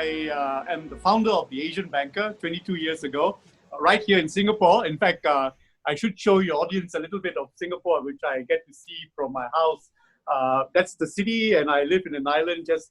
I am the founder of the Asian Banker 22 years ago, right here in Singapore. In fact, I should show your audience a little bit of Singapore, which I get to see from my house. That's the city, and I live in an island just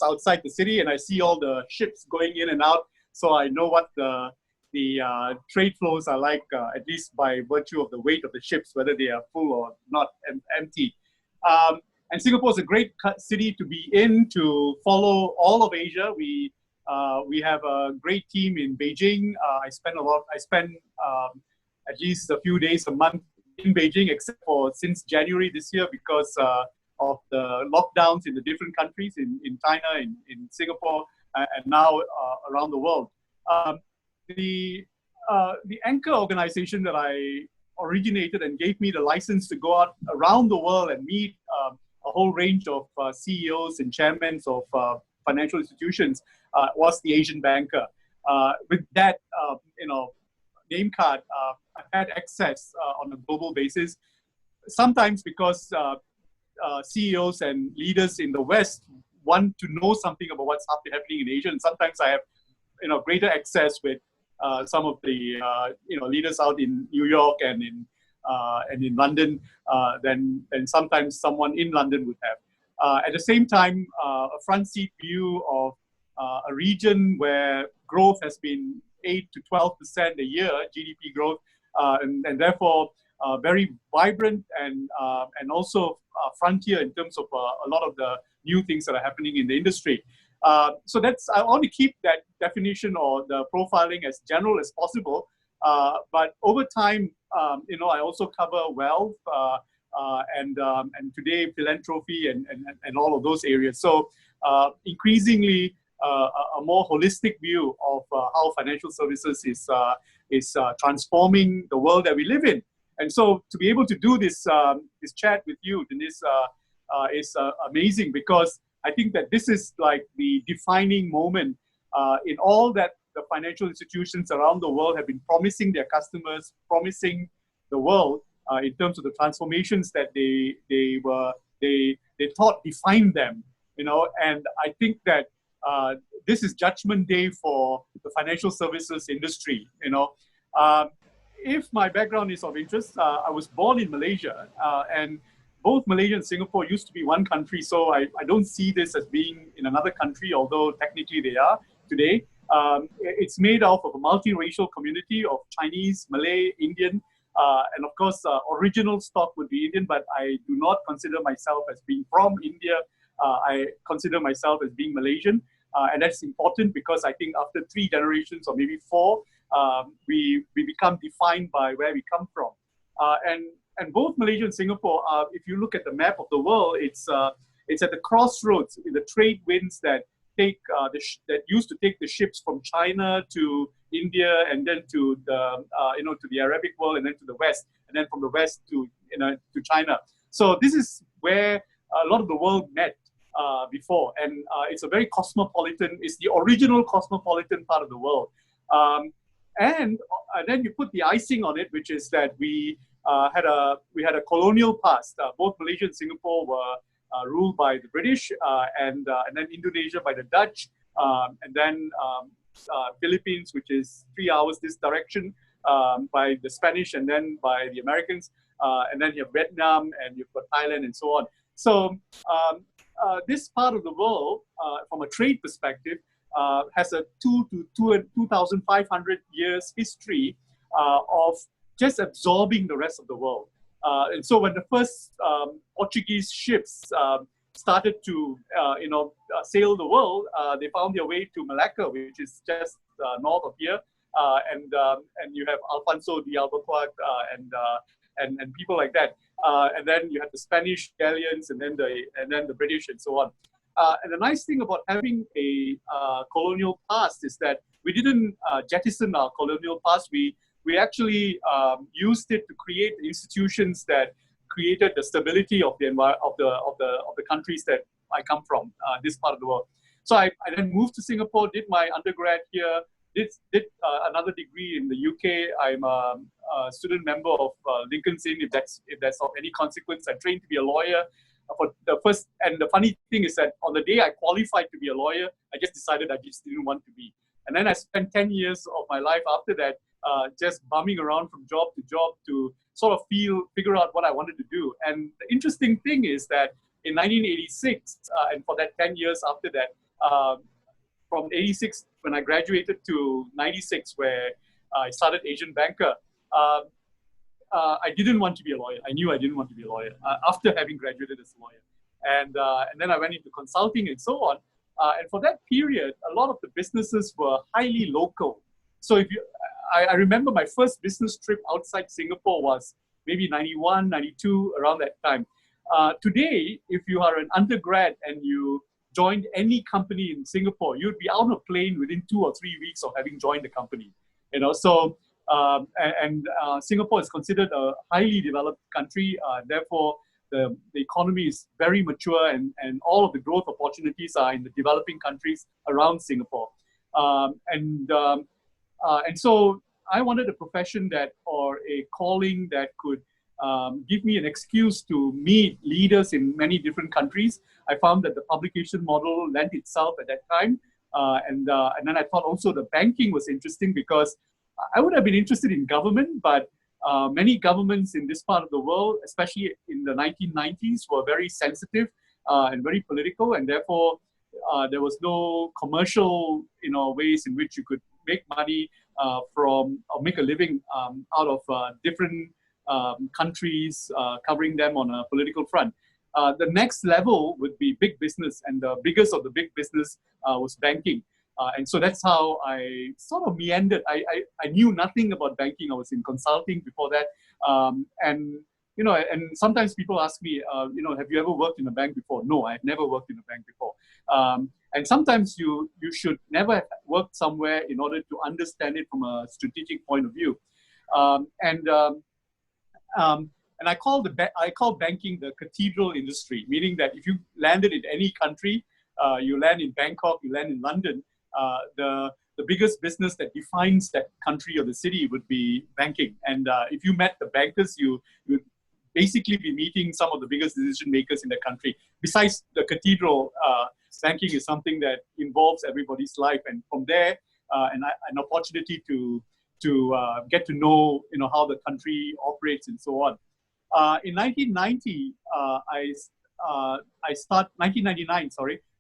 outside the city, and I see all the ships going in and out. So I know what the trade flows are like, at least by virtue of the weight of the ships, whether they are full or not empty. And Singapore is a great city to be in, to follow all of Asia. We have a great team in Beijing. I spend at least a few days a month in Beijing, except for since January this year because of the lockdowns in the different countries, in China, in Singapore, and now around the world. The Anchor organization that I originated and gave me the license to go out around the world and meet a whole range of CEOs and chairmen of financial institutions was the Asian Banker. With that, name card, I've had access on a global basis. Sometimes because CEOs and leaders in the West want to know something about what's happening in Asia, and sometimes I have, greater access with some of the leaders out in New York and in London than sometimes someone in London would have. At the same time, a front seat view of a region where growth has been 8 to 12% a year, GDP growth, and therefore very vibrant and also frontier in terms of a lot of the new things that are happening in the industry. So I want to keep that definition or the profiling as general as possible. But over time, I also cover wealth and today philanthropy and all of those areas. So increasingly, a more holistic view of how financial services is transforming the world that we live in. And so to be able to do this chat with you, Dinis, is amazing, because I think that this is like the defining moment in all that the financial institutions around the world have been promising their customers, promising the world in terms of the transformations that they thought defined them. And I think that this is judgment day for the financial services industry. If my background is of interest, I was born in Malaysia, and both Malaysia and Singapore used to be one country, so I don't see this as being in another country, although technically they are today. It's made up of a multiracial community of Chinese, Malay, Indian, and of course, original stock would be Indian, but I do not consider myself as being from India. I consider myself as being Malaysian, and that's important because I think after 3 generations or maybe 4, we become defined by where we come from. And both Malaysia and Singapore, if you look at the map of the world, it's at the crossroads in the trade winds that that used to take the ships from China to India, and then to the Arabic world, and then to the West, and then from the West to China. So this is where a lot of the world met before, and it's a very cosmopolitan. It's the original cosmopolitan part of the world, and then you put the icing on it, which is that we had a colonial past. Both Malaysia and Singapore were ruled by the British, and then Indonesia by the Dutch, and then Philippines, which is 3 hours this direction, by the Spanish, and then by the Americans, and then you have Vietnam, and you've got Thailand, and so on. So this part of the world, from a trade perspective, has a 2,500 years history of just absorbing the rest of the world. And so when the first Portuguese ships started to sail the world, they found their way to Malacca, which is just north of here, and you have Alfonso de Albuquerque and people like that, and then you have the Spanish galleons, and then the British, and so on. And the nice thing about having a colonial past is that we didn't jettison our colonial past. We actually used it to create institutions that created the stability of the countries that I come from, this part of the world. So I then moved to Singapore, did my undergrad here, did another degree in the UK. I'm a student member of Lincoln's Inn, if that's of any consequence. I trained to be a lawyer, for the first. And the funny thing is that on the day I qualified to be a lawyer, I just decided I just didn't want to be. And then I spent 10 years of my life after that just bumming around from job to sort of figure out what I wanted to do. And the interesting thing is that in 1986, and for that 10 years after that, from 86 when I graduated to 96 where I started Asian Banker, I didn't want to be a lawyer. I knew I didn't want to be a lawyer after having graduated as a lawyer. And then I went into consulting and so on. And for that period, a lot of the businesses were highly local. So I remember my first business trip outside Singapore was maybe 91, 92, around that time. Today, if you are an undergrad and you joined any company in Singapore, you'd be on a plane within 2 or 3 weeks of having joined the company. So Singapore is considered a highly developed country. Therefore, the economy is very mature, and all of the growth opportunities are in the developing countries around Singapore. And so I wanted a profession or a calling that could give me an excuse to meet leaders in many different countries. I found that the publication model lent itself at that time. And then I thought also the banking was interesting because I would have been interested in government, but many governments in this part of the world, especially in the 1990s, were very sensitive and very political, and therefore there was no commercial, ways in which you could make money or make a living out of different countries, covering them on a political front. The next level would be big business, and the biggest of the big business was banking. And so that's how I sort of meandered. I knew nothing about banking. I was in consulting before that. And sometimes people ask me, have you ever worked in a bank before? No, I've never worked in a bank before. And sometimes you should never have worked somewhere in order to understand it from a strategic point of view. And I call banking the cathedral industry, meaning that if you landed in any country, you land in Bangkok, you land in London, the biggest business that defines that country or the city would be banking. And if you met the bankers, you would basically be meeting some of the biggest decision makers in the country. Besides the cathedral, banking is something that involves everybody's life. And from there, an opportunity to get to know, how the country operates and so on. In 1990,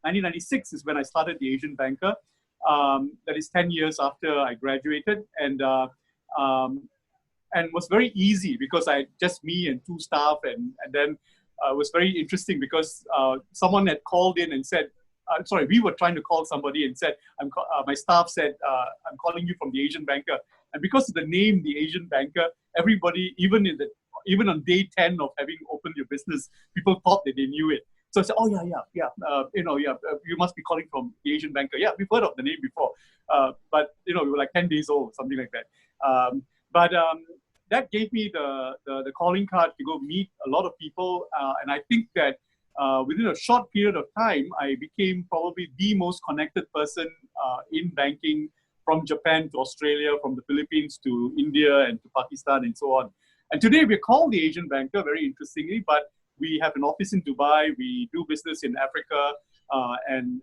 1996 is when I started the Asian Banker. That is 10 years after I graduated, and was very easy because I just me and 2 staff, and then it was very interesting because someone had called in and said, we were trying to call somebody and said, my staff said, I'm calling you from the Asian Banker. And because of the name, the Asian Banker, everybody, even on day 10 of having opened your business, people thought that they knew it. So I said, oh, you must be calling from the Asian Banker. Yeah, we've heard of the name before. But, we were like 10 days old, something like that. But that gave me the calling card to go meet a lot of people. And I think that within a short period of time, I became probably the most connected person in banking, from Japan to Australia, from the Philippines to India and to Pakistan and so on. And today we're called the Asian Banker, very interestingly, but we have an office in Dubai. We do business in Africa and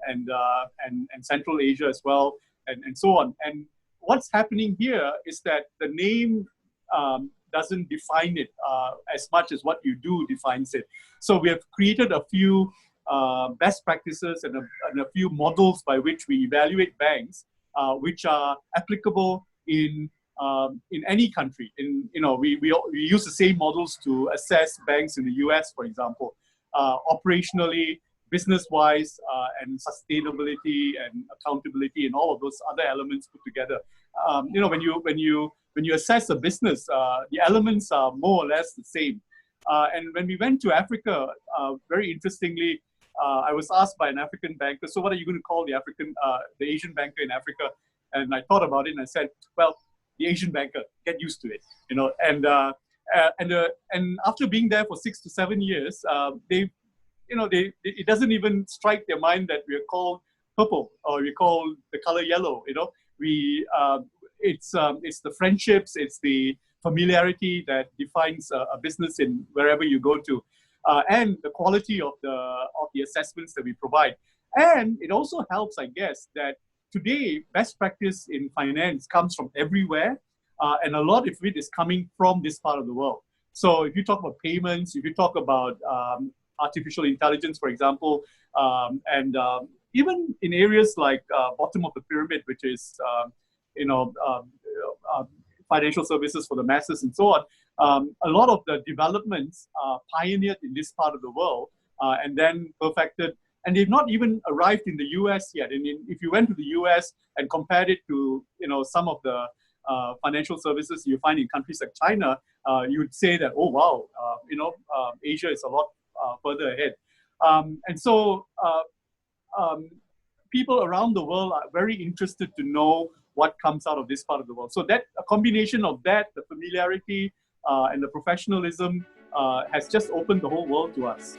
Central Asia as well, and so on. And what's happening here is that the name doesn't define it as much as what you do defines it. So we have created a few best practices and a few models by which we evaluate banks, which are applicable in any country. We use the same models to assess banks in the US, for example, operationally, business-wise, and sustainability and accountability and all of those other elements put together. When you assess a business, the elements are more or less the same. And when we went to Africa, very interestingly, I was asked by an African banker, so what are you going to call the Asian Banker in Africa? And I thought about it and I said, well, the Asian Banker, get used to it, And after being there for 6 to 7 years, it doesn't even strike their mind that we are called purple or we call the color yellow. It's the friendships, it's the familiarity that defines a business in wherever you go to. and the quality of the assessments that we provide. And it also helps, I guess, that today best practice in finance comes from everywhere, and a lot of it is coming from this part of the world. So if you talk about payments, if you talk about artificial intelligence, for example, and even in areas like bottom of the pyramid, which is you know financial services for the masses and so on, a lot of the developments are pioneered in this part of the world and then perfected. And they've not even arrived in the US yet. And if you went to the US and compared it to some of the financial services you find in countries like China, you would say that, oh wow, Asia is a lot further ahead. And so people around the world are very interested to know what comes out of this part of the world. So that a combination of that, the familiarity and the professionalism has just opened the whole world to us.